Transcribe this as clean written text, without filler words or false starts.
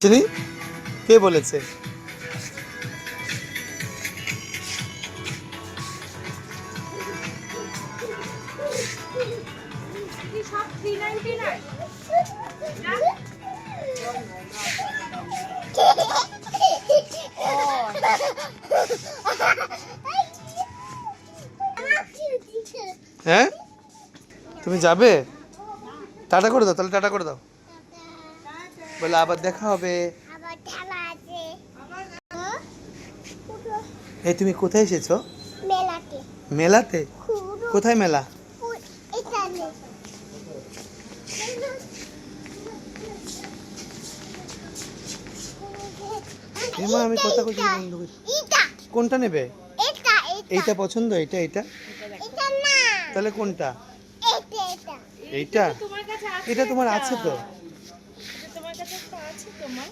চিনি কে বলেছে? সব 399 হ্যাঁ তুমি যাবে? টাটা করে দাও, তাহলে টাটা করে দাও, বলে আবার দেখা হবে। এই তুমি কোথায় এসেছো? মেলাতে। মেলাতে? কোথায় মেলা? এখানে। এমা আমি কথা কইছি বন্ধ করে। এটা কোনটা নেবে? এটা এইটা পছন্দ? এইটা এইটা এটা না, তাহলে কোনটা? এটা এইটা? তোমার কাছে আছে? এটা তোমার আছে তো। এটা তোমার কাছে তো আছে তোমার।